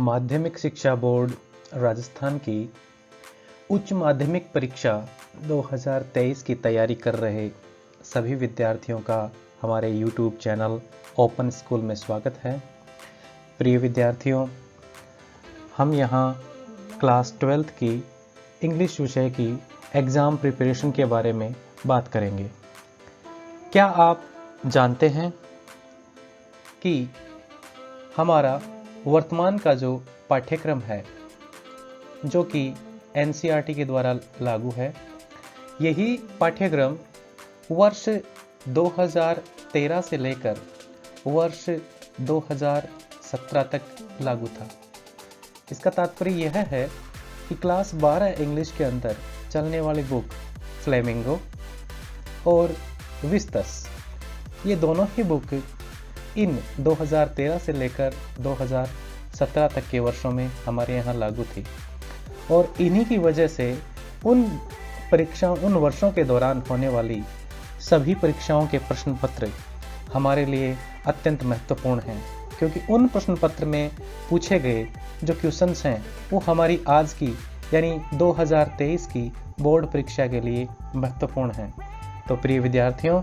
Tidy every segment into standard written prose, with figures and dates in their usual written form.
माध्यमिक शिक्षा बोर्ड राजस्थान की उच्च माध्यमिक परीक्षा 2023 की तैयारी कर रहे सभी विद्यार्थियों का हमारे YouTube चैनल ओपन स्कूल में स्वागत है। प्रिय विद्यार्थियों, हम यहाँ क्लास 12th की इंग्लिश विषय की एग्ज़ाम प्रिपरेशन के बारे में बात करेंगे। क्या आप जानते हैं कि हमारा वर्तमान का जो पाठ्यक्रम है, जो कि NCERT के द्वारा लागू है, यही पाठ्यक्रम वर्ष 2013 से लेकर वर्ष 2017 तक लागू था। इसका तात्पर्य यह है कि क्लास 12 इंग्लिश के अंदर चलने वाली बुक फ्लेमिंगो और विस्तस, ये दोनों ही बुक इन 2013 से लेकर 2017 तक के वर्षों में हमारे यहाँ लागू थी और इन्हीं की वजह से उन वर्षों के दौरान होने वाली सभी परीक्षाओं के प्रश्न पत्र हमारे लिए अत्यंत महत्वपूर्ण हैं, क्योंकि उन प्रश्न पत्र में पूछे गए जो क्वेश्चंस हैं वो हमारी आज की यानी 2023 की बोर्ड परीक्षा के लिए महत्वपूर्ण हैं। तो प्रिय विद्यार्थियों,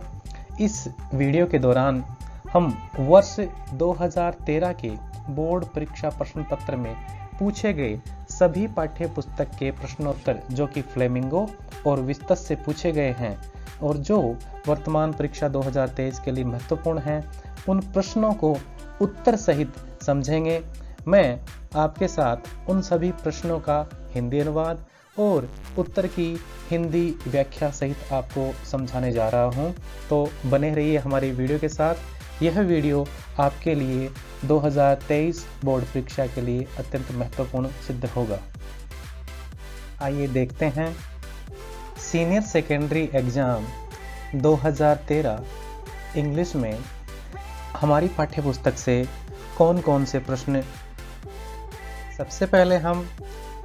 इस वीडियो के दौरान हम वर्ष 2013 के बोर्ड परीक्षा प्रश्न पत्र में पूछे गए सभी पाठ्य पुस्तक के प्रश्नोत्तर जो कि फ्लेमिंगो और विस्तस से पूछे गए हैं और जो वर्तमान परीक्षा 2023 के लिए महत्वपूर्ण हैं, उन प्रश्नों को उत्तर सहित समझेंगे। मैं आपके साथ उन सभी प्रश्नों का हिंदी अनुवाद और उत्तर की हिंदी व्याख्या सहित आपको समझाने जा रहा हूं, तो बने रहिए हमारी वीडियो के साथ। यह वीडियो आपके लिए 2023 बोर्ड परीक्षा के लिए अत्यंत महत्वपूर्ण सिद्ध होगा। आइए देखते हैं सीनियर सेकेंडरी एग्जाम 2013 इंग्लिश में हमारी पाठ्य पुस्तक से कौन कौन से प्रश्न। सबसे पहले हम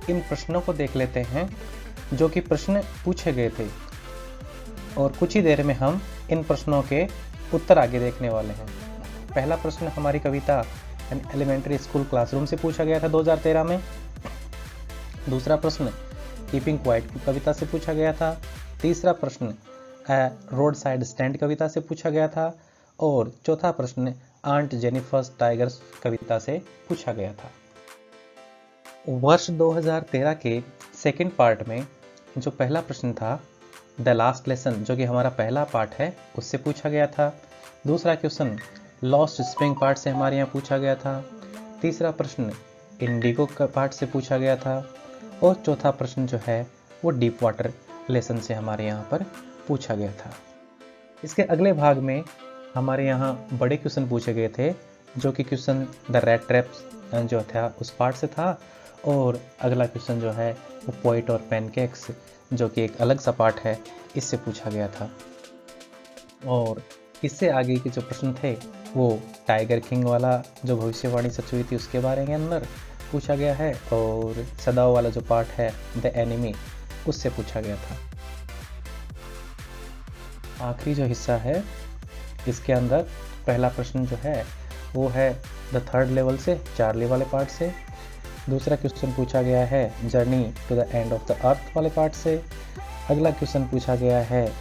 इन प्रश्नों को देख लेते हैं जो कि प्रश्न पूछे गए थे और कुछ ही देर में हम इन प्रश्नों के उत्तर आगे देखने वाले हैं। पहला प्रश्न हमारी कविता एलिमेंट्री स्कूल क्लासरूम से पूछा गया था 2013 में। दूसरा प्रश्न कीपिंग क्वाइट कविता से पूछा गया था। तीसरा प्रश्न रोड साइड स्टैंड कविता से पूछा गया था और चौथा प्रश्न आंट जेनिफर्स टाइगर्स कविता से पूछा गया था। वर्ष 2013 के सेकंड पार्ट में जो पहला प्रश्न था द लास्ट लेसन, जो कि हमारा पहला पार्ट है, उससे पूछा गया था। दूसरा क्वेश्चन लॉस्ट स्प्रिंग पार्ट से हमारे यहाँ पूछा गया था। तीसरा प्रश्न इंडिगो का पार्ट से पूछा गया था और चौथा प्रश्न जो है वो डीप वाटर लेसन से हमारे यहाँ पर पूछा गया था। इसके अगले भाग में हमारे यहाँ बड़े क्वेश्चन पूछे गए थे, जो कि क्वेश्चन द रेड ट्रैप्स जो था उस पार्ट से था और अगला क्वेश्चन जो है वो पोइट और पैनकेक्स, जो कि एक अलग सा पार्ट है, इससे पूछा गया था। और इससे आगे के जो प्रश्न थे वो टाइगर किंग वाला जो भविष्यवाणी सच हुई थी उसके बारे में अंदर पूछा गया है और सदाओ वाला जो पार्ट है द एनिमी, उससे पूछा गया था। आखिरी जो हिस्सा है इसके अंदर पहला प्रश्न जो है वो है द थर्ड लेवल से, चार्ली वाले पार्ट से। दूसरा क्वेश्चन पूछा गया है journey to the end of the earth वाले पार्ट से। अगला क्वेश्चन पूछा गया है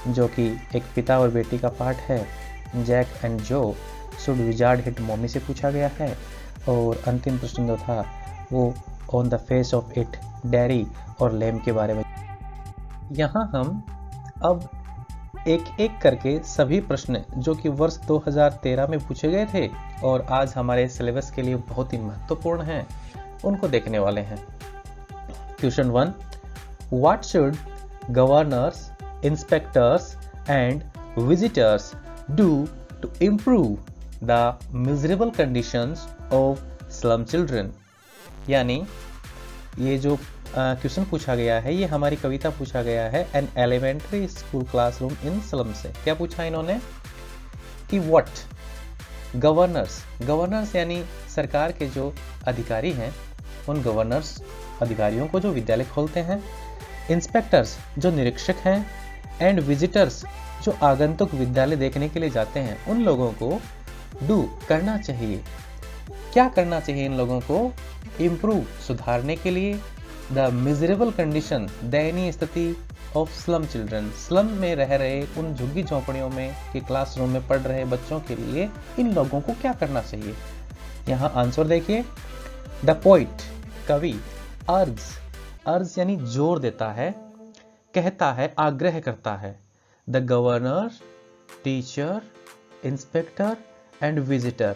जो कि एक पिता और बेटी का पार्ट है, जैक एंड जो शुड विजार्ड हिट मॉमी से पूछा गया है। और अंतिम प्रश्न जो था वो on the face of it dairy और लेम के बारे में। यहाँ हम अब एक एक करके सभी प्रश्न जो कि वर्ष 2013 में पूछे गए थे और आज हमारे सिलेबस के लिए बहुत ही महत्वपूर्ण हैं, उनको देखने वाले हैं। Question 1, what should governors, inspectors and visitors do to improve the miserable conditions of slum children. यानी ये जो क्वेश्चन पूछा गया है ये हमारी कविता पूछा गया है an elementary school classroom in slum से। क्या पूछा इन्होंने कि व्हाट गवर्नर्स यानी सरकार के जो अधिकारी हैं, उन गवर्नर्स अधिकारियों को जो विद्यालय खोलते हैं, इंस्पेक्टर्स जो निरीक्षक हैं, एंड विजिटर्स जो आगंतुक विद्यालय देखने के लिए जाते हैं, उन लोगों को डू करना चाहिए क्या करना चाहिए इन लोगों को इम्प्रूव, सुधारने के लिए द मिजरेबल कंडीशन, दयनीय स्थिति ऑफ स्लम चिल्ड्रन, स्लम में रह रहे उन झुग्गी झोंपड़ियों में के क्लासरूम में पढ़ रहे बच्चों के लिए इन लोगों को क्या करना चाहिए। यहाँ आंसर देखिए, द पोइट, कवि, अर्ज यानी जोर देता है, कहता है, आग्रह करता है, the governor, teacher, inspector and visitor,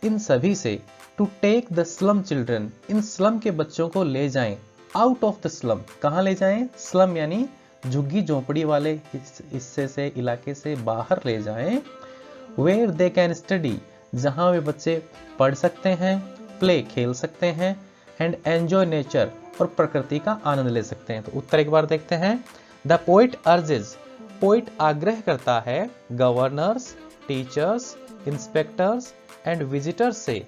इन सभी से to take the slum children, इन स्लम के बच्चों को ले जाएं, आउट ऑफ द स्लम, कहाँ ले जाएं, स्लम यानी झुग्गी झोंपड़ी वाले हिस्से से, इलाके से बाहर ले जाएं, वेयर दे कैन स्टडी, जहां वे बच्चे पढ़ सकते हैं, प्ले, खेल सकते हैं, एंड एंजॉय नेचर, और प्रकृति का आनंद ले सकते हैं। तो उत्तर एक बार देखते हैं, द पोइट अर्जेस, पोइट आग्रह करता है governors, teachers, inspectors and visitors से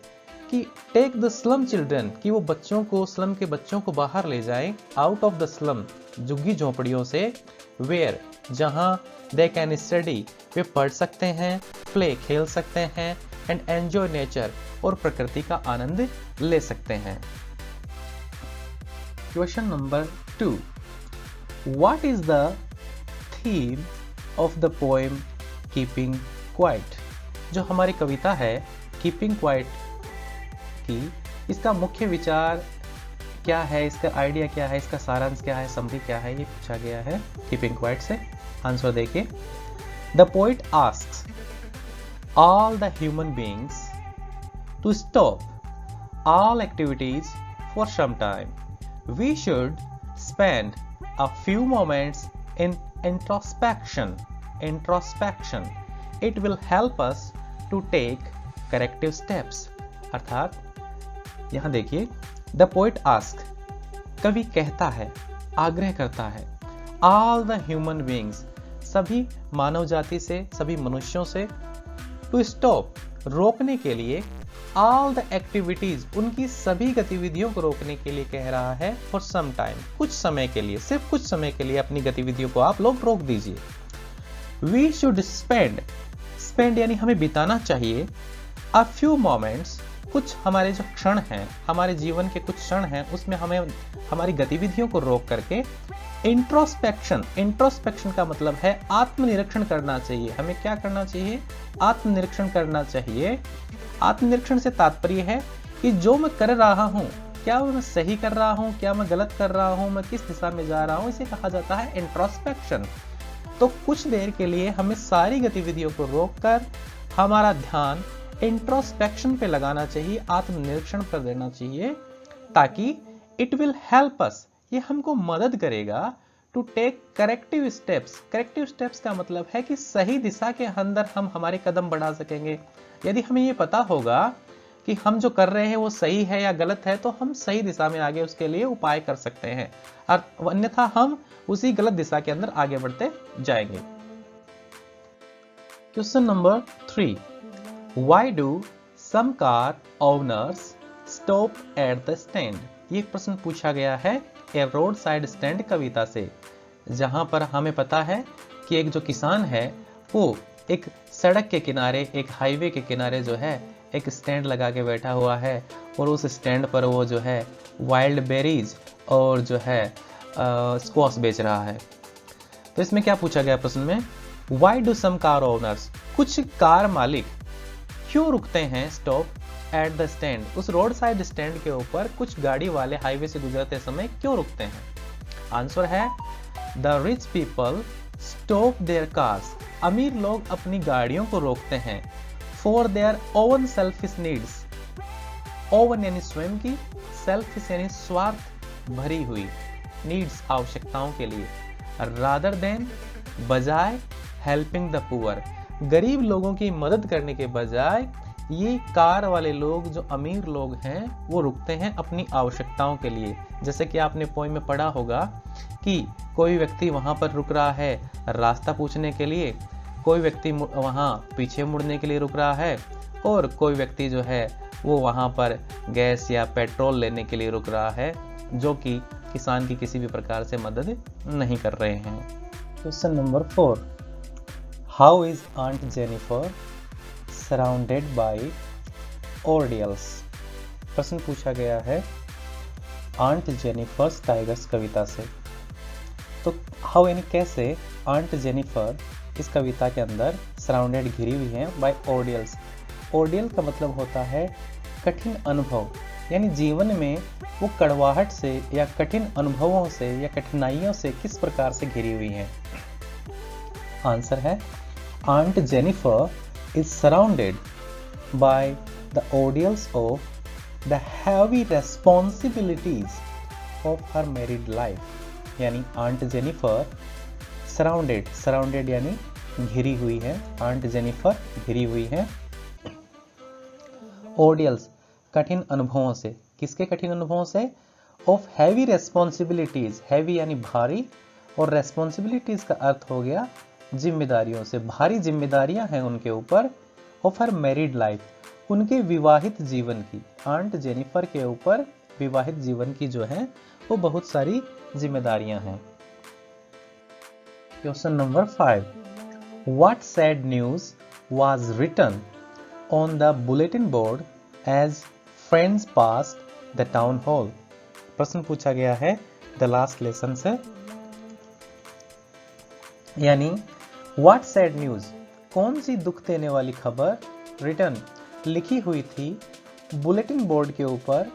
कि टेक द स्लम चिल्ड्रन, कि वो बच्चों को, स्लम के बच्चों को बाहर ले जाएं, आउट ऑफ द स्लम, झुग्गी झोंपड़ियों से, वेयर, जहां दे कैन स्टडी, वे पढ़ सकते हैं, प्ले, खेल सकते हैं, एंड एंजॉय नेचर, और प्रकृति का आनंद ले सकते हैं। Question number 2, what is the theme of the poem keeping quiet, जो हमारी कविता है कीपिंग क्वाइट की, इसका मुख्य विचार क्या है, इसका आइडिया क्या है, इसका सारांश क्या है, समरी क्या है, ये पूछा गया है कीपिंग क्वाइट से। आंसर देखिए, the poet asks all the human beings to stop all activities for some time, we should spend a few moments in introspection, it will help us to take corrective steps. अर्थात यहां देखिए, the poet ask, कवि कहता है, आग्रह करता है, all the human beings, सभी मानव जाति से, सभी मनुष्यों से, टू स्टॉप, रोकने के लिए, ऑल द एक्टिविटीज, उनकी सभी गतिविधियों को रोकने के लिए कह रहा है, फॉर सम टाइम, कुछ समय के लिए, सिर्फ कुछ समय के लिए अपनी गतिविधियों को आप लोग रोक दीजिए। वी शुड स्पेंड यानी हमें बिताना चाहिए, अ फ्यू मोमेंट्स, कुछ हमारे जो क्षण हैं, हमारे जीवन के कुछ क्षण हैं, उसमें हमें हमारी गतिविधियों को रोक करके इंट्रोस्पेक्शन का मतलब है आत्मनिरीक्षण करना चाहिए। हमें क्या करना चाहिए, आत्मनिरीक्षण करना चाहिए। आत्मनिरीक्षण से तात्पर्य है कि जो मैं कर रहा हूं, क्या मैं सही कर रहा हूं, क्या मैं गलत कर रहा हूं, मैं किस दिशा में जा रहा हूं, इसे कहा जाता है इंट्रोस्पेक्शन। तो कुछ देर के लिए हमें सारी गतिविधियों को रोककर हमारा ध्यान इंट्रोस्पेक्शन पे लगाना चाहिए, आत्मनिरीक्षण कर देना चाहिए, ताकि इट विल हेल्प अस, ये हमको मदद करेगा, to take corrective steps. Corrective steps का मतलब है कि सही दिशा के अंदर हम हमारे कदम बढ़ा सकेंगे। यदि हमें ये पता होगा कि हम जो कर रहे हैं वो सही है या गलत है, तो हम सही दिशा में आगे उसके लिए उपाय कर सकते हैं, और अन्यथा हम उसी गलत दिशा के अंदर आगे बढ़ते जाएंगे। Question number 3, Why do some car owners stop at the stand? ये प्रश्न पूछा गया है ए रोड साइड स्टैंड कविता से, जहां पर हमें पता है कि एक जो किसान है वो एक सड़क के किनारे, एक हाईवे के किनारे जो है एक स्टैंड लगा के बैठा हुआ है, और उस स्टैंड पर वो जो है वाइल्ड बेरीज और जो है स्क्वाश बेच रहा है। तो इसमें क्या पूछा गया प्रश्न में, Why do some car owners, कुछ कार मालिक क्यों रुकते हैं, स्टॉप एट द स्टैंड, उस रोड साइड स्टैंड के ऊपर कुछ गाड़ी वाले हाईवे से गुजरते समय क्यों रुकते हैं। आंसर है, the rich people stop their cars, अमीर लोग अपनी गाड़ियों को रोकते हैं, for their own selfish needs, oven यानी स्वयं की, सेल्फिश यानी स्वार्थ भरी हुई, नीड्स आवश्यकताओं के लिए, रादर देन बजाय, हेल्पिंग द पुअर, गरीब लोगों की मदद करने के बजाय ये कार वाले लोग, जो अमीर लोग हैं, वो रुकते हैं अपनी आवश्यकताओं के लिए। जैसे कि आपने पोएम में पढ़ा होगा कि कोई व्यक्ति वहां पर रुक रहा है रास्ता पूछने के लिए, कोई व्यक्ति वहां पीछे मुड़ने के लिए रुक रहा है, और कोई व्यक्ति जो है वो वहां पर गैस या पेट्रोल लेने के लिए रुक रहा है, जो कि किसान की किसी भी प्रकार से मदद नहीं कर रहे हैं। Question number 4, how is aunt Jennifer surrounded by ordeals? प्रश्न पूछा गया है आंट जेनिफर्स टाइगर्स कविता से। तो हाउ यानी कैसे आंट जेनिफर इस कविता के अंदर सराउंडेड घिरी हुई है बाय ऑर्डियल्स। ऑर्डियल का मतलब होता है कठिन अनुभव, यानी जीवन में वो कड़वाहट से या कठिन अनुभवों से या कठिनाइयों से किस प्रकार से घिरी हुई हैं। आंसर है aunt Jennifer is surrounded by the ordeals of the heavy responsibilities of her married life. यानी आंट जेनिफर सराउंडेड यानी घिरी हुई है, आंट जेनिफर घिरी हुई है ऑर्डियल्स कठिन अनुभवों से। किसके कठिन अनुभवों से? ऑफ हैवी रेस्पॉन्सिबिलिटीज, हैवी यानी भारी, और रेस्पॉन्सिबिलिटीज का अर्थ हो गया जिम्मेदारियों से, भारी जिम्मेदारियां हैं उनके ऊपर। ऑफ हर मैरिड लाइफ, उनके विवाहित जीवन की, आंट जेनिफर के ऊपर विवाहित जीवन की जो है वो बहुत सारी जिम्मेदारियां हैं। Question number 5, what sad news was written on the bulletin board as friends passed the town hall. प्रश्न पूछा गया है द लास्ट लेसन से, यानी व्हाट सैड न्यूज, कौन सी दुख देने वाली खबर रिटन लिखी हुई थी बुलेटिन बोर्ड के ऊपर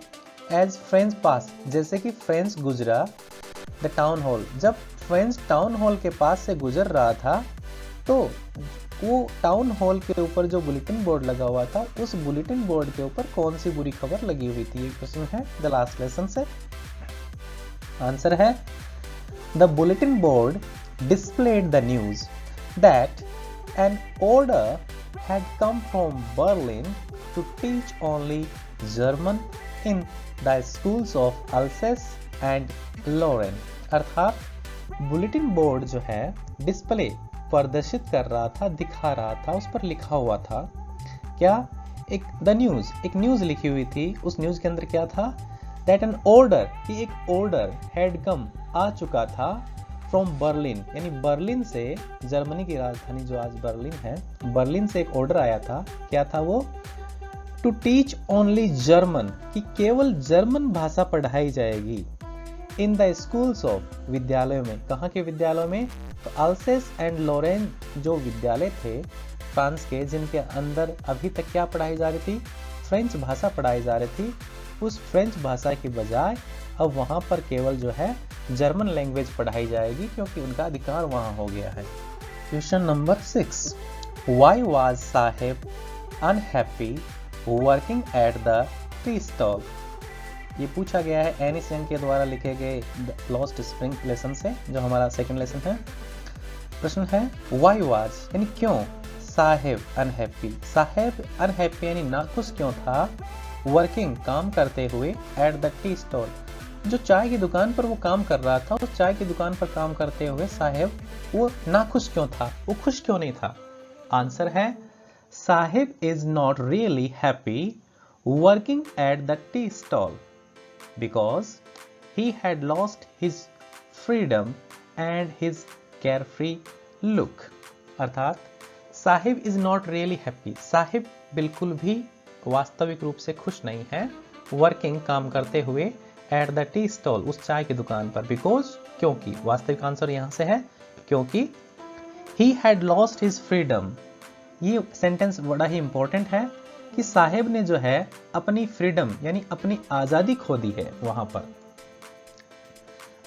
एज फ्रेंड्स पास, जैसे कि फ्रेंड्स गुजरा द टाउन हॉल। जब फ्रेंड्स टाउन हॉल के पास से गुजर रहा था तो वो टाउन हॉल के ऊपर जो बुलेटिन बोर्ड लगा हुआ था उस बुलेटिन बोर्ड के ऊपर कौन सी बुरी खबर लगी हुई थी। ये क्वेश्चन है द लास्ट लेसन से। आंसर है the bulletin board displayed the news that an order had come from Berlin to teach only German in the schools of Alsace and Lorraine। अर्थात बुलेटिन बोर्ड जो है display प्रदर्शित कर रहा था, दिखा रहा था, उस पर लिखा हुआ था क्या? एक न्यूज लिखी हुई थी। उस न्यूज के अंदर क्या था? दैट एन ऑर्डर, कि एक ऑर्डर हैड कम, आ चुका था, फ्रॉम बर्लिन, यानी बर्लिन से, जर्मनी की राजधानी जो आज बर्लिन है, बर्लिन से एक ऑर्डर आया था। क्या था वो? टू टीच ओनली जर्मन, कि केवल जर्मन भाषा पढ़ाई जाएगी इन द स्कूल्स ऑफ, विद्यालयों में। कहाँ के विद्यालयों में? तो अल्सेस एंड लोरेन जो विद्यालय थे फ्रांस के, जिनके अंदर अभी तक क्या पढ़ाई जा रही थी? फ्रेंच भाषा पढ़ाई जा रही थी। उस फ्रेंच भाषा की बजाय अब वहां पर केवल जो है जर्मन लैंग्वेज पढ़ाई जाएगी, क्योंकि उनका अधिकार वहां हो गया है। Question number 6, why was Saheb unhappy working at the tea stall. ये पूछा गया है एनी सेंग के द्वारा लिखे गए लॉस्ट स्प्रिंग लेसन से, जो हमारा सेकंड लेसन है। प्रश्न है व्हाई वाज यानी क्यों साहेब अनहैप्पी, साहेब अनहैप्पी यानी नाखुश क्यों था, वर्किंग काम करते हुए, एट द टी स्टॉल जो चाय की दुकान पर वो काम कर रहा था, उस चाय की दुकान पर काम करते हुए साहेब वो नाखुश क्यों था, वो खुश क्यों नहीं था। आंसर है Saheb is not really happy working at the tea stall because he had lost his freedom and his carefree look. अर्थात Sahib is not really happy, Sahib बिल्कुल भी वास्तविक रूप से खुश नहीं है, वर्किंग काम करते हुए, एट द टी स्टॉल उस चाय की दुकान पर, बिकॉज क्योंकि, वास्तविक आंसर यहां से है क्योंकि, ही हैड लॉस्ट हिज फ्रीडम। ये सेंटेंस बड़ा ही इंपॉर्टेंट है कि साहेब ने जो है अपनी फ्रीडम यानी अपनी आजादी खो दी है वहां पर।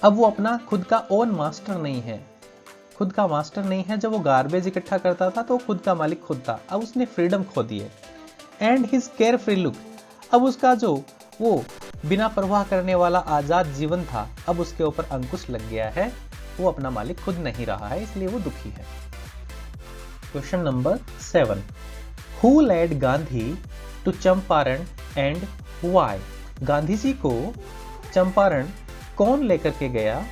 अब वो अपना खुद का ओन मास्टर नहीं है, खुद का मास्टर नहीं है। जब वो गार्बेज इकट्ठा करता था तो खुद का मालिक खुद था, अब उसने फ्रीडम खो दी है। And his care free look, अब उसका जो वो बिना परवाह करने वाला आजाद जीवन था, अब उसके ऊपर अंकुश लग गया है, वो अपना मालिक खुद नहीं रहा है, इसलिए वो दुखी है। Question number 7, who led Gandhi to Champaran and why. Gandhi ji को चंपारण कौन लेकर के गया?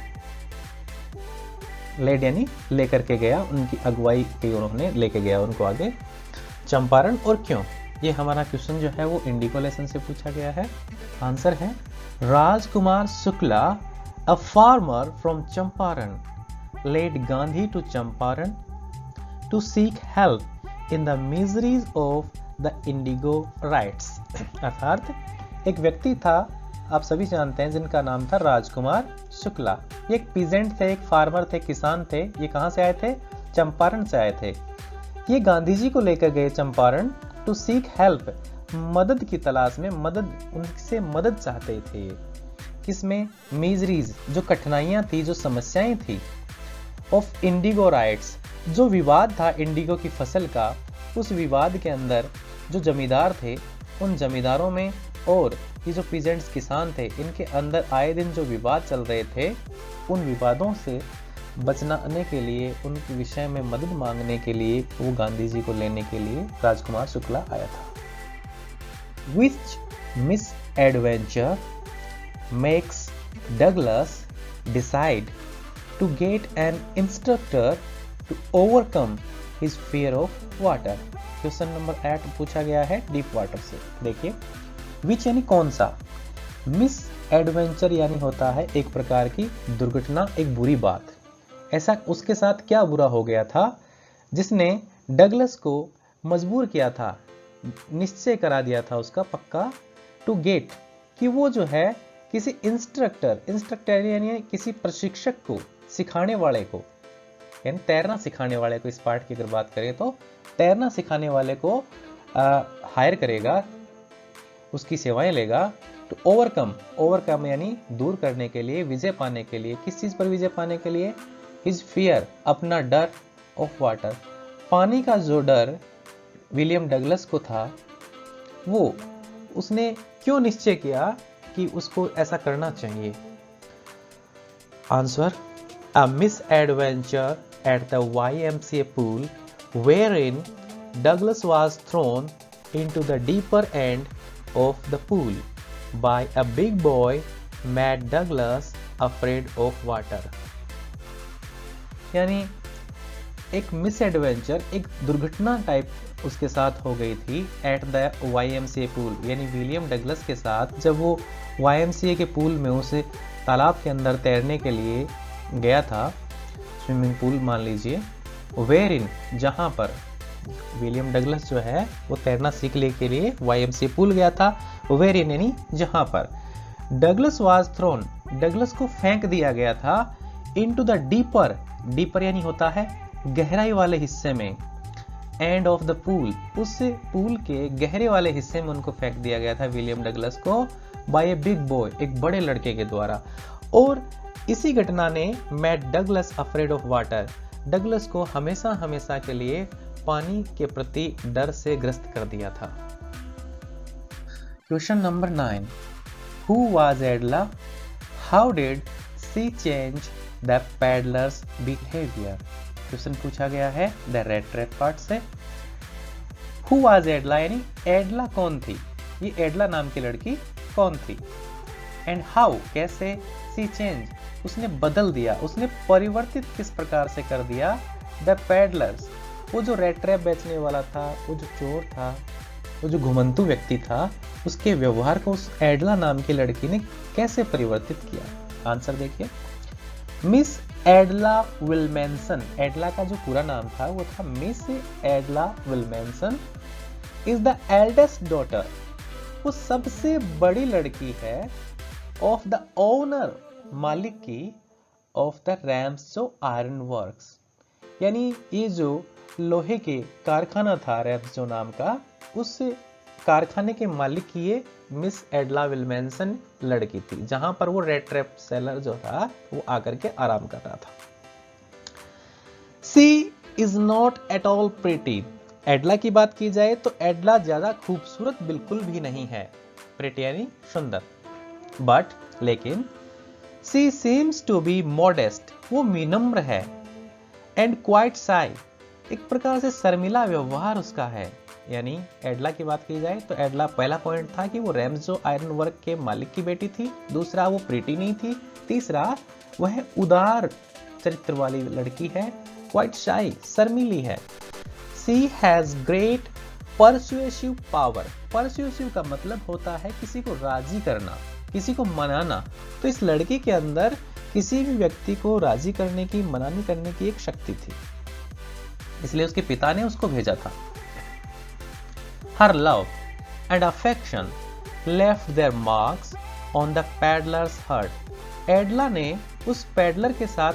लेड यानी लेकर के गया, उनकी अगुवाई की उन्होंने लेके गया उनको आगे, चंपारण और क्यों। ये हमारा क्वेश्चन जो है वो इंडिगो लेसन से पूछा गया है। आंसर है Rajkumar Shukla, a farmer from Champaran, led Gandhi to Champaran to seek help in the miseries of the indigo rights. अर्थात एक व्यक्ति था, आप सभी जानते हैं, जिनका नाम था राजकुमार शुक्ला। ये एक पीजेंट थे, एक फार्मर थे, किसान थे। ये कहाँ से आए थे? चंपारण से आए थे। ये गांधी जी को लेकर गए चंपारण टू सीक हेल्प, मदद की तलाश में, उनसे मदद चाहते थे। किसमें? मीजरीज, जो कठिनाइयां थी, जो समस्याएं थी, ऑफ इंडिगो राइट्स, जो विवाद था इंडिगो की फसल का, उस विवाद के अंदर जो जमींदार थे, उन जमींदारों में और ये जो पीजेंट्स किसान थे, इनके अंदर आए दिन जो विवाद चल रहे थे, उन विवादों से बचने के लिए, उनके विषय में मदद मांगने के लिए वो गांधी जी को लेने के लिए राजकुमार शुक्ला आया था। Which misadventure makes Douglas decide to get an instructor to overcome his fear of water? Question number 8 पूछा गया है डीप वाटर से। देखिए, विच यानी कौन सा, मिस एडवेंचर यानी होता है एक प्रकार की दुर्घटना, एक बुरी बात। ऐसा उसके साथ क्या बुरा हो गया था जिसने डगलस को मजबूर किया था, निश्चय करा दिया था उसका पक्का, टू गेट, कि वो जो है किसी इंस्ट्रक्टर यानी किसी प्रशिक्षक को, सिखाने वाले को, यानी तैरना सिखाने वाले को, इस पार्ट की अगर बात करें तो तैरना सिखाने वाले को हायर करेगा, उसकी सेवाएं लेगा। तो ओवरकम यानी दूर करने के लिए, विजय पाने के लिए। किस चीज पर विजय पाने के लिए? हिज फियर, अपना डर, ऑफ वाटर, पानी का जो डर विलियम डगलस को था, वो उसने क्यों निश्चय किया कि उसको ऐसा करना चाहिए? Answer, a misadventure at the YMCA pool wherein Douglas was thrown into the deeper end of the pool by a big boy made Douglas afraid of water। यानी एक मिसएडवेंचर, एक दुर्घटना टाइप उसके साथ हो गई थी एट द YMCA पूल, यानी विलियम डगलस के साथ जब वो YMCA के पूल में, उसे तालाब के अंदर तैरने के लिए गया था, स्विमिंग पूल मान लीजिए, वेयर इन, जहाँ पर विलियम डगलस जो है वो तैरना सीखने के लिए YMCA पूल गया था, वेयर इन यानी जहाँ पर, डगलस वाज थ्रोन, डगलस को फेंक दिया गया था, इनटू द डीपर यानी होता है गहराई वाले हिस्से में, एंड ऑफ द पूल, उस पूल के गहरे वाले हिस्से में उनको फेंक दिया गया था विलियम डगलस को, बाय ए बिग बॉय, एक बड़े लड़के के द्वारा। और इसी घटना ने made Douglas afraid of water, Douglas को हमेशा हमेशा के लिए पानी के प्रति डर से ग्रस्त कर दिया था। Question number 9, who was Edla, how did she change the peddler's behaviour? Question पूछा गया है द रेड ट्रैप पार्ट से। हु वाज एडला यानी एडला कौन थी, ये एडला नाम की लड़की कौन थी, एंड हाउ कैसे, सी चेंज उसने बदल दिया, उसने परिवर्तित किस प्रकार से कर दिया, द पैडलर्स, वो जो रेड ट्रैप बेचने वाला था, वो जो चोर था, वो जो घुमंतु व्यक्ति था, उसके व्यवहार को उस एडला नाम की लड़की ने कैसे परिवर्तित किया? आंसर देखिए, मिस एडला विल्मेंसन, एडला का जो पूरा नाम था वो था miss Edla Willmansson, is the eldest daughter, वो सबसे बड़ी लड़की है, ऑफ द ओनर, मालिक की, ऑफ द रैम्सो आयरन वर्क्स, यानी ये जो लोहे के कारखाना था रैम्सो नाम का, उस कारखाने के मालिक की ये मिस एडला विल्मेंसन लड़की थी, जहां पर वो रेड ट्रैप सेलर जो था वो आकर के आराम कर रहा था। She is not at all pretty, Edla की बात की जाए तो एडला ज्यादा खूबसूरत बिल्कुल भी नहीं है, प्रिटी यानी सुंदर, बट लेकिन सी सीम्स टू बी मॉडेस्ट, वो विनम्र है, एंड क्वाइट शाई, एक प्रकार से शर्मिला व्यवहार उसका है। यानी एडला की बात की जाए तो एडला, पहला पॉइंट था कि वो रैम्सो आयरन वर्क के मालिक की बेटी थी, दूसरा वो प्रीटी नहीं थी, तीसरा वह उदार चरित्र वाली लड़की है, क्वाइट शाई, शर्मीली है। She has great persuasive power, persuasive का मतलब होता है किसी को राजी करना, किसी को मनाना, तो इस लड़की के अंदर किसी भी व्यक्ति को राजी करने की, मनाने करने की एक शक्ति थी, इसलिए उसके पिता ने उसको भेजा था। Her love and affection left their marks on the peddler's heart. Edla ने उस पैडलर के साथ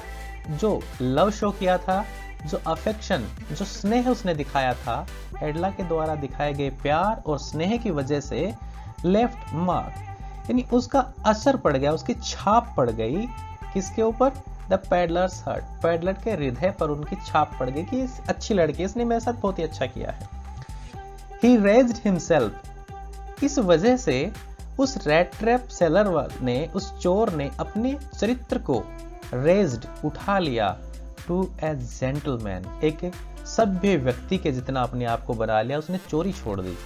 जो लव शो किया था, जो अफेक्शन, जो स्नेह उसने दिखाया था, एडला के द्वारा दिखाए गए प्यार और स्नेह की वजह से लेफ्ट मार्क, यानी उसका असर पड़ गया, उसकी छाप पड़ गई किसके ऊपर? द पैडलर्स हर्ट, पैडलर के हृदय पर उनकी छाप पड़ गई कि इस अच्छी लड़की, इसने मेरे साथ बहुत ही अच्छा किया है। ही रेज्ड हिमसेल्फ, इस वजह से उस रेट ट्रैप सेलर ने, उस चोर ने अपने चरित्र को रेज्ड, उठा लिया, टू ए जेंटलमैन, एक सभ्य व्यक्ति के जितना अपने आप को बना लिया, उसने चोरी छोड़ दी।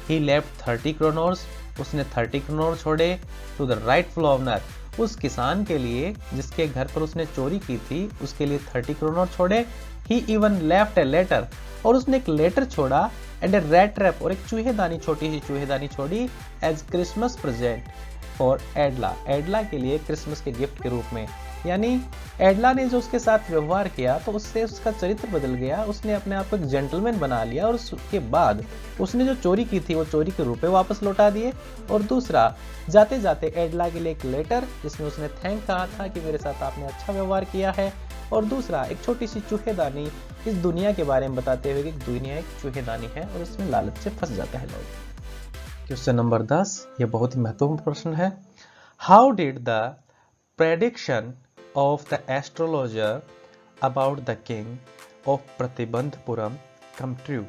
ही लेफ्ट 30 क्रोनोर्स, उसने 30 क्रोनोर छोड़े, टू द राइटफुल ओनर, उस किसान के लिए जिसके घर पर उसने चोरी की थी, उसके लिए 30 क्रोनोर छोड़े। ही इवन लेफ्ट ए लेटर, और उसने एक लेटर छोड़ा, एंड ए रेट ट्रैप, और एक चूहेदानी, छोटी सी चूहेदानी छोड़ी, एज क्रिसमस प्रेजेंट फॉर एडला, एडला के लिए क्रिसमस के गिफ्ट के रूप में। यानी एडला ने जो उसके साथ व्यवहार किया तो उससे उसका चरित्र बदल गया, उसने अपने आप को एक जेंटलमैन बना लिया, और उसके बाद उसने जो चोरी की थी वो चोरी के रुपए वापस लौटा दिए। और दूसरा, जाते जाते एडला के लिए एक लेटर जिसमें उसने थैंक कहा था कि मेरे साथ आपने अच्छा व्यवहार किया है, और दूसरा एक छोटी सी चूहेदानी इस दुनिया के बारे में बताते हुए कि दुनिया एक चूहेदानी है और उसमें लालच से फंस जाता है लोग। क्वेश्चन नंबर 10, ये बहुत ही महत्वपूर्ण प्रश्न है। How did the prediction of the astrologer about the king of Pratibandapuram come true।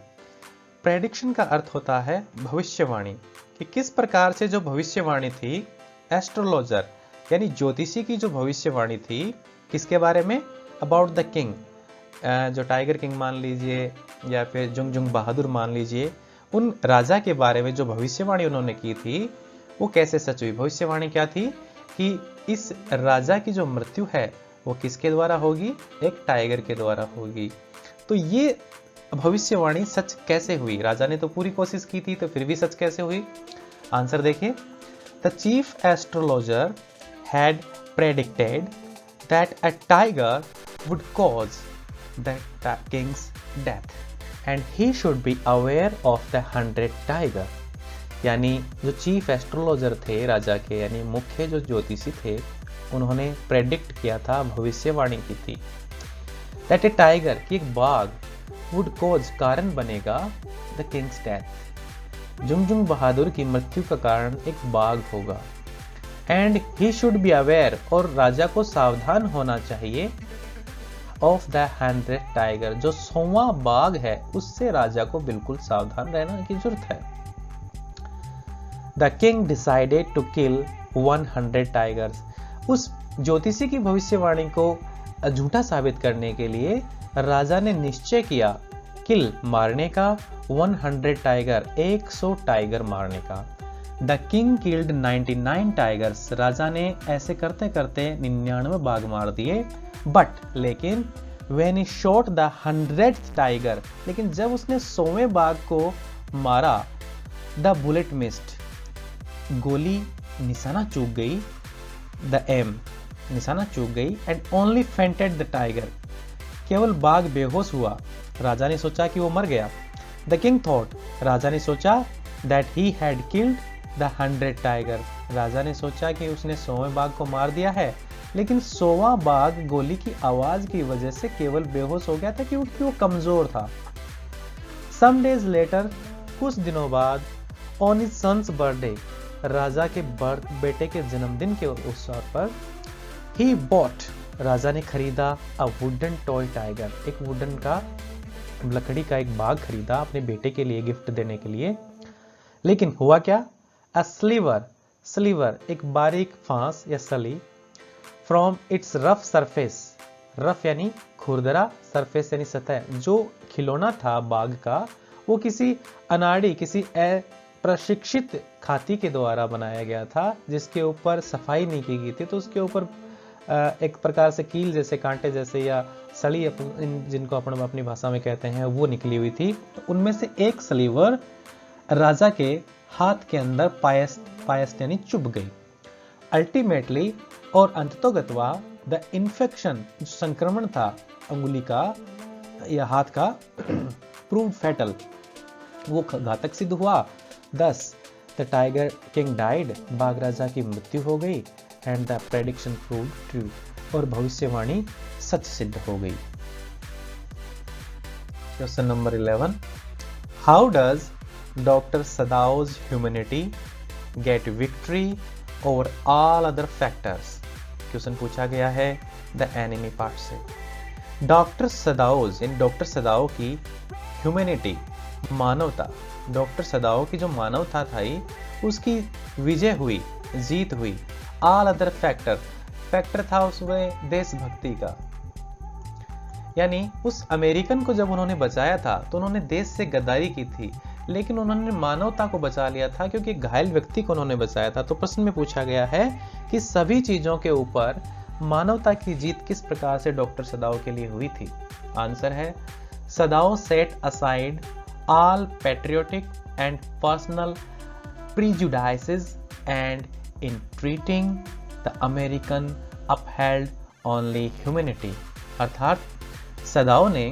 Prediction का अर्थ होता है भविष्यवाणी, कि किस प्रकार से जो भविष्यवाणी थी, एस्ट्रोलॉजर यानी ज्योतिषी की जो भविष्यवाणी थी, किसके बारे में? अबाउट द किंग, जो टाइगर किंग मान लीजिए या फिर जुंगजुंग बहादुर मान लीजिए, उन राजा के बारे में जो भविष्यवाणी उन्होंने की थी वो कैसे सच हुई। भविष्यवाणी क्या थी कि इस राजा की जो मृत्यु है वो किसके द्वारा होगी? एक टाइगर के द्वारा होगी। तो ये भविष्यवाणी सच कैसे हुई? राजा ने तो पूरी कोशिश की थी, तो फिर भी सच कैसे हुई? आंसर देखिए, the chief astrologer had predicted that a tiger would cause the Kings death and he should be aware of the 100 tiger. यानी जो चीफ एस्ट्रोलॉजर थे राजा के, यानी मुख्य जो ज्योतिषी थे, उन्होंने प्रेडिक्ट किया था, भविष्यवाणी की थी, दैट ए टाइगर, कि एक बाघ, वुड कॉज, कारण बनेगा, द किंग्स डेथ, जुंगजुंग बहादुर की मृत्यु का कारण एक बाघ होगा, and he should be aware, और राजा को सावधान होना चाहिए, ऑफ द 100 टाइगर, जो 100वां बाघ है उससे राजा को बिल्कुल सावधान रहने की जरूरत है। The king decided to kill 100 tigers। उस ज्योतिषी की भविष्यवाणी को झूठा साबित करने के लिए राजा ने निश्चय किया, किल, मारने का, 100 टाइगर, 100 टाइगर मारने का। The king killed 99 टाइगर्स, राजा ने ऐसे करते करते 99 बाघ मार दिए। बट, लेकिन when he shot the 100th tiger, लेकिन जब उसने 100वें बाघ को मारा, the bullet missed, गोली निशाना चूक गई, द एम, निशाना चूक गई, and only fainted the tiger, केवल बाघ बेहोश हुआ। राजा ने सोचा कि वो मर गया। द किंग थॉट, राजा ने सोचा, that he had killed the 100 tiger, राजा ने सोचा कि उसने 100वें बाघ को मार दिया है, लेकिन 100वां बाघ गोली की आवाज की वजह से केवल बेहोश हो गया था क्योंकि वो कमजोर था। सम डेज लेटर, कुछ दिनों बाद, ऑन हिज सन्स बर्थडे, राजा के बेटे के जन्मदिन के अवसर पर, ही बॉट, राजा ने खरीदा, अ वुडन टॉय टाइगर, एक वुडन का, लकड़ी का एक बाघ खरीदा अपने बेटे के लिए गिफ्ट देने के लिए। लेकिन हुआ क्या? अ स्लीवर, स्लीवर एक बारीक फांस या सली, from its rough surface, rough यानी खुरदरा, सरफेस यानी सतह, जो खिलौना था बाघ का वो किसी अनाड़ी, किसी प्रशिक्षित खाती के द्वारा बनाया गया था, जिसके ऊपर सफाई नहीं की गई थी, तो उसके ऊपर एक प्रकार से कील जैसे, कांटे जैसे या सड़ी जिनको अपन अपनी भाषा में कहते हैं, वो निकली हुई थी। तो उनमें से एक स्लीवर राजा के हाथ के अंदर पायस्ट यानी चुभ गई। अल्टीमेटली, और अंततोगत्वा, द इन्फेक्शन, जो संक्रमण था अंगुली का या हाथ का, प्रूव फैटल, वो घातक सिद्ध हुआ। 10 द टाइगर किंग डाइड, बाघ राजा की मृत्यु हो गई, and the prediction proved true, और भविष्यवाणी सच सिद्ध हो गई। Question number 11, how does doctor Sadao's humanity get victory over all other factors? Question पूछा गया है द एनिमी पार्ट से। Doctor Sadao's, in doctor Sadao की ह्यूमैनिटी, मानवता, डॉक्टर सदाओ की जो मानवता थी उसकी विजय हुई, जीत हुई। ऑल अदर फैक्टर था उसमें देशभक्ति का, यानी उस अमेरिकन को जब उन्होंने बचाया था तो उन्होंने देश से गद्दारी की थी, लेकिन उन्होंने मानवता को बचा लिया था क्योंकि घायल व्यक्ति को उन्होंने बचाया था। तो प्रश्न में पूछा गया है कि सभी चीजों के ऊपर मानवता की जीत किस प्रकार से डॉक्टर सदाओ के लिए हुई थी? आंसर है, Sadao set aside all patriotic and personal prejudices and in treating the American upheld only humanity. अर्थात सदाओ ने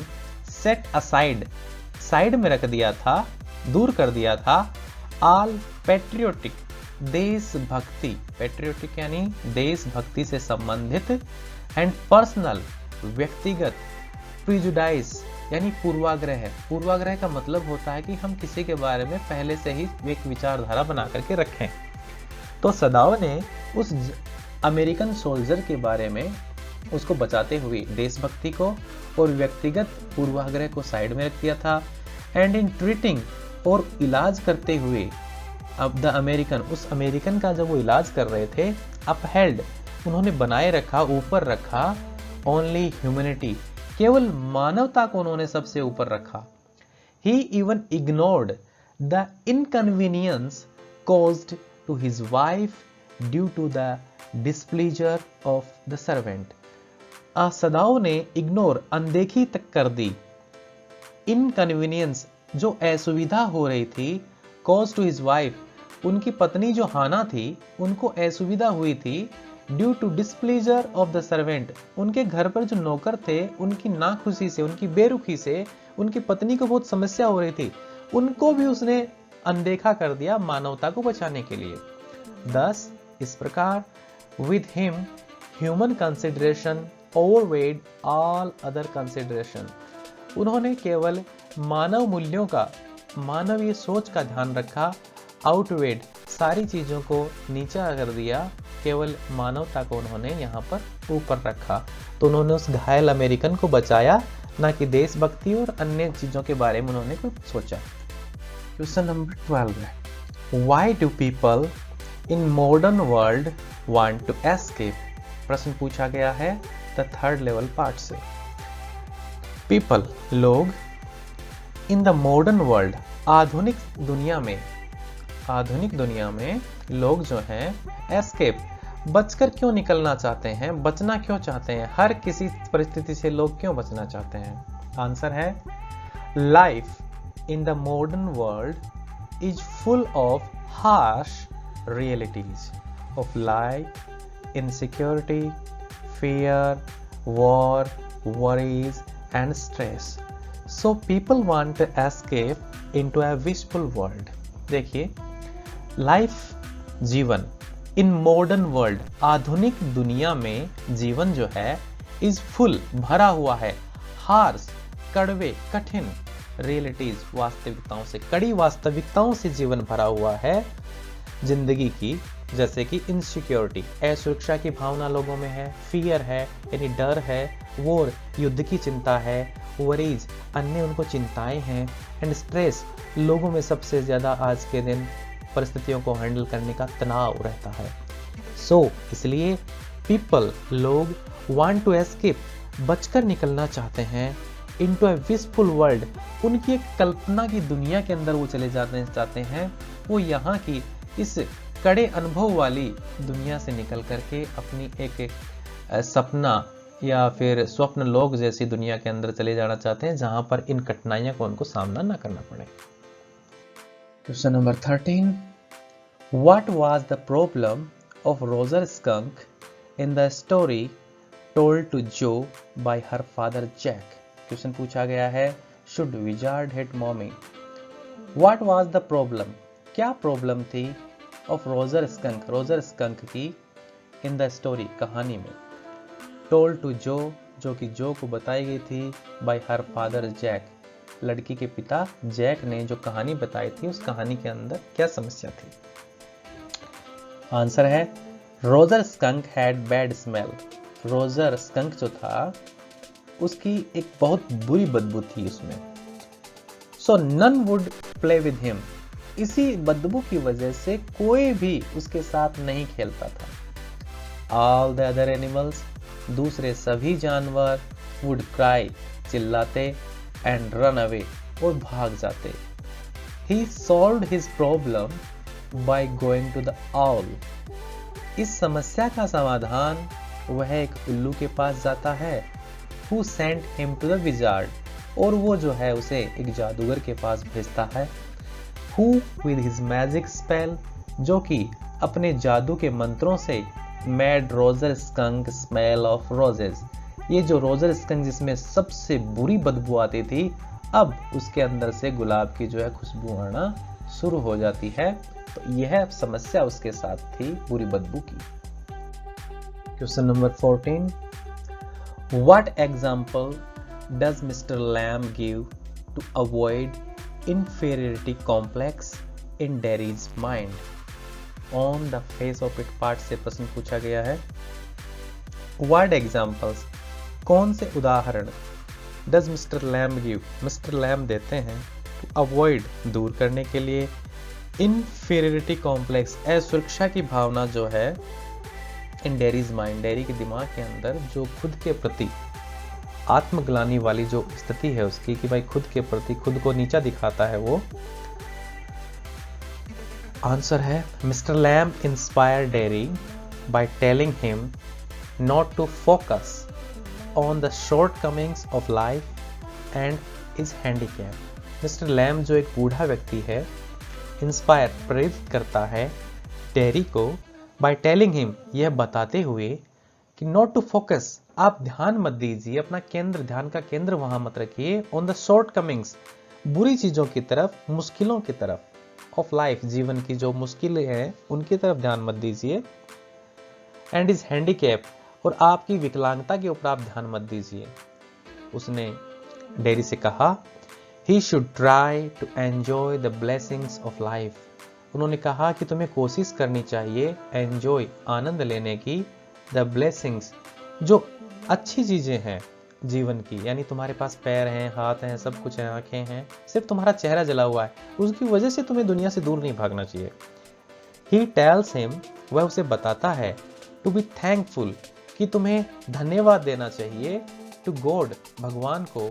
सेट असाइड, साइड में रख दिया था, दूर कर दिया था, ऑल पैट्रियोटिक, देशभक्ति, पैट्रियोटिक यानी देशभक्ति से संबंधित, एंड पर्सनल, व्यक्तिगत, प्रीजुडाइस यानी पूर्वाग्रह। पूर्वाग्रह का मतलब होता है कि हम किसी के बारे में पहले से ही एक विचारधारा बना करके रखें। तो सदाओ ने उस अमेरिकन सोल्जर के बारे में उसको बचाते हुए देशभक्ति को और व्यक्तिगत पूर्वाग्रह को साइड में रख दिया था, एंड इन ट्रीटिंग, और इलाज करते हुए अब द अमेरिकन, उस अमेरिकन का जब वो इलाज कर रहे थे, अपहेल्ड, उन्होंने बनाए रखा, ऊपर रखा, ओनली ह्यूमैनिटी, केवल मानवता को उन्होंने सबसे ऊपर रखा। He even ignored the inconvenience caused to his wife due to the displeasure of the servant. Sadao ने इग्नोर, अनदेखी तक कर दी, इनकन्वीनियंस, जो असुविधा हो रही थी, कॉज टू हिज वाइफ, उनकी पत्नी जो हाना थी उनको असुविधा हुई थी, due to displeasure of the servant, उनके घर पर जो नौकर थे उनकी नाखुशी से, उनकी बेरुखी से उनकी पत्नी को बहुत समस्या हो रही थी, उनको भी उसने अनदेखा कर दिया मानवता को बचाने के लिए। दस, इस प्रकार with him human consideration overweighed all other consideration, उन्होंने केवल मानव मूल्यों का, मानवीय सोच का ध्यान रखा, आउटवेड, सारी चीजों को नीचा कर दिया, केवल मानवता को उन्होंने यहाँ पर ऊपर रखा। तो उन्होंने उस घायल अमेरिकन को बचाया, ना कि देशभक्ति और अन्य चीजों के बारे में उन्होंने कुछ सोचा। क्वेश्चन नंबर 12 है, why do people in modern world want to escape? प्रश्न पूछा गया है द थर्ड लेवल पार्ट से। पीपल, लोग, इन द मॉडर्न वर्ल्ड, आधुनिक दुनिया में लोग जो हैं एस्केप, बचकर क्यों निकलना चाहते हैं, बचना क्यों चाहते हैं, हर किसी परिस्थिति से लोग क्यों बचना चाहते हैं? आंसर है, life in the modern world is full of harsh realities of life, insecurity, fear, war, worries and stress. So people want to escape into a wishful world. देखिए, लाइफ, जीवन, इन मॉडर्न वर्ल्ड, आधुनिक दुनिया में जीवन जो है is full, भरा हुआ है, हार्श, कड़वे, कठिन, रियलिटीज, वास्तविकताओं से, कड़ी वास्तविकताओं से जीवन भरा हुआ है जिंदगी की, जैसे कि इनसिक्योरिटी, असुरक्षा की भावना लोगों में है, फियर है यानी डर है, वॉर, युद्ध की चिंता है, वरीज, अन्य उनको चिंताएं हैं, एंड स्ट्रेस, लोगों में सबसे ज्यादा आज के दिन परिस्थितियों को हैंडल करने का तनाव रहता है। सो इसलिए पीपल, लोग, वांट टू एस्केप, बचकर निकलना चाहते हैं, इनटू अ विशफुल वर्ल्ड, उनकी एक कल्पना की दुनिया के अंदर वो चले जाते चाहते हैं, वो यहाँ की इस कड़े अनुभव वाली दुनिया से निकल करके अपनी एक सपना या फिर स्वप्न लोक जैसी दुनिया के अंदर चले जाना चाहते हैं, जहां पर इन कठिनाइयों को उनको सामना ना करना पड़े। Question number 13, what was the problem of Roger Skunk in the story told to Jo by her father Jack? Question पूछा गया है, should wizard hit mommy? What was the problem? क्या प्रॉब्लम थी ऑफ रोजर स्कंक की in the story, कहानी में। Told to जो कि जो को बताई गई थी बाय हर फादर जैक, लड़की के पिता जैक ने जो कहानी बताई थी उस कहानी के अंदर क्या समस्या थी। आंसर है Roger Skunk had bad smell. Roger Skunk जो था उसकी एक बहुत बुरी बदबू थी उसमें। So none would play with him, इसी बदबू की वजह से कोई भी उसके साथ नहीं खेलता था। ऑल द अदर एनिमल्स, दूसरे सभी जानवर, वुड क्राई, चिल्लाते, एंड रन अवे, और भाग जाते। He solved his problem by going to the owl, इस समस्या का समाधान वह एक उल्लू के पास जाता है। Who sent him to the wizard, और वो जो है उसे एक जादूगर के पास भेजता है। Who with his magic spell, जो कि अपने जादू के मंत्रों से made Roger skunk smell of roses, ये जो रोजर स्कंक जिसमें सबसे बुरी बदबू आती थी, अब उसके अंदर से गुलाब की जो है खुशबू आना शुरू हो जाती है। तो यह समस्या उसके साथ थी बुरी बदबू की। Question number 14, what example does mister Lamb give to avoid inferiority complex in Derry's mind? On the face of it part से प्रश्न पूछा गया है। What examples, कौन से उदाहरण does Mr. Lamb give, mister Lamb देते हैं to avoid, दूर करने के लिए, inferiority complex, असुरक्षा की भावना जो है in Derry's mind, डेरी के दिमाग के अंदर जो खुद के प्रति आत्मग्लानि वाली जो स्थिति है उसकी, कि भाई खुद के प्रति खुद को नीचा दिखाता है वो। आंसर है mister Lamb inspire Derry by telling him not to focus on the shortcomings of life and his handicap. Mister Lamb जो एक बूढ़ा व्यक्ति है, इंस्पायर प्रेरित करता है डेरी को बाय टेलिंग हिम, यह बताते हुए कि नॉट टू फोकस, आप ध्यान मत दीजिए, अपना केंद्र, ध्यान का केंद्र वहां मत रखिए, ऑन द शॉर्ट कमिंग्स, बुरी चीजों की तरफ, मुश्किलों की तरफ, ऑफ लाइफ, जीवन की जो मुश्किलें हैं उनकी तरफ ध्यान मत दीजिए, एंड इज हैंडीकैप, और आपकी विकलांगता के ऊपर आप ध्यान मत दीजिए। उसने डेरी से कहा he should try to enjoy the blessings of life, उन्होंने कहा कि तुम्हें कोशिश करनी चाहिए एंजॉय, आनंद लेने की, द ब्लेसिंग्स, जो अच्छी चीजें हैं जीवन की, यानी तुम्हारे पास पैर हैं, हाथ हैं, सब कुछ है, आंखें हैं, सिर्फ तुम्हारा चेहरा जला हुआ है, उसकी वजह से तुम्हें दुनिया से दूर नहीं भागना चाहिए। ही टेल्स हिम, वह उसे बताता है, टू बी थैंकफुल, कि तुम्हें धन्यवाद देना चाहिए, टू गॉड, भगवान को,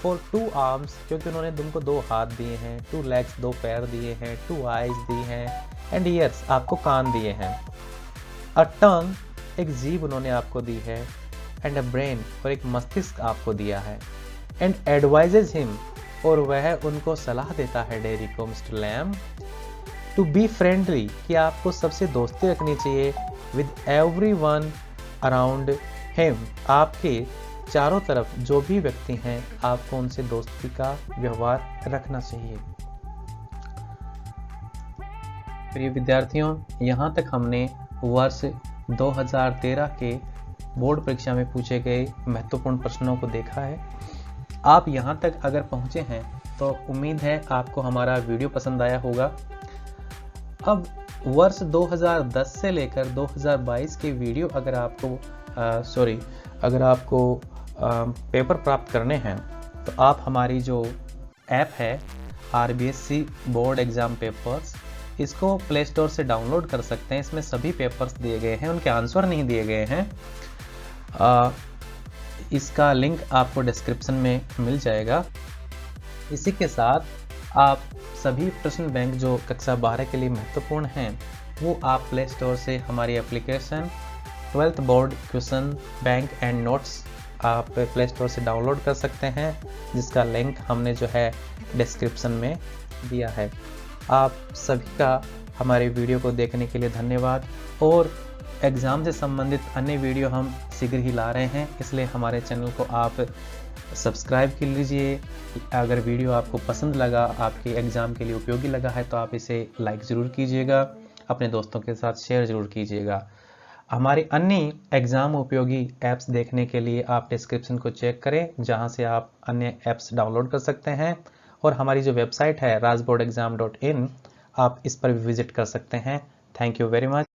फॉर 2 आर्म्स, क्योंकि उन्होंने तुमको 2 हाथ दिए हैं, 2 लेग्स, 2 पैर दिए हैं, 2 आईज दी हैं, एंड ईयर्स, आपको कान दिए हैं, अ टंग, एक जीभ उन्होंने आपको दी है, एंड अ ब्रेन, और एक मस्तिष्क आपको दिया है, एंड एडवाइजेज हिम, और वह उनको सलाह देता है डेरी को, mister Lamb, to be friendly, कि आपको सबसे दोस्ती रखनी चाहिए, विद एवरीवन अराउंड हिम, आपके चारों तरफ जो भी व्यक्ति हैं आपको उनसे दोस्ती का व्यवहार रखना चाहिए। प्रिय विद्यार्थियों, यहाँ तक हमने वर्ष 2013 के बोर्ड परीक्षा में पूछे गए महत्वपूर्ण प्रश्नों को देखा है। आप यहाँ तक अगर पहुँचे हैं तो उम्मीद है आपको हमारा वीडियो पसंद आया होगा। अब वर्ष 2010 से लेकर 2022 के वीडियो अगर आपको पेपर प्राप्त करने हैं तो आप हमारी जो ऐप है RBSC बोर्ड एग्जाम पेपर्स, इसको प्ले स्टोर से डाउनलोड कर सकते हैं। इसमें सभी पेपर्स दिए गए हैं, उनके आंसर नहीं दिए गए हैं। इसका लिंक आपको डिस्क्रिप्शन में मिल जाएगा। इसी के साथ आप सभी प्रश्न बैंक जो कक्षा 12 के लिए महत्वपूर्ण हैं वो आप प्ले स्टोर से हमारी application 12th board question bank and notes आप प्ले स्टोर से डाउनलोड कर सकते हैं, जिसका लिंक हमने जो है डिस्क्रिप्शन में दिया है। आप सभी का हमारे वीडियो को देखने के लिए धन्यवाद। और एग्ज़ाम से संबंधित अन्य वीडियो हम शीघ्र ही ला रहे हैं, इसलिए हमारे चैनल को आप सब्सक्राइब कर लीजिए। अगर वीडियो आपको पसंद लगा, आपके एग्ज़ाम के लिए उपयोगी लगा है, तो आप इसे लाइक ज़रूर कीजिएगा, अपने दोस्तों के साथ शेयर ज़रूर कीजिएगा। हमारे अन्य एग्ज़ाम उपयोगी ऐप्स देखने के लिए आप डिस्क्रिप्शन को चेक करें, जहां से आप अन्य ऐप्स डाउनलोड कर सकते हैं। और हमारी जो वेबसाइट है rajboardexam.in, आप इस पर भी विजिट कर सकते हैं। Thank you very much.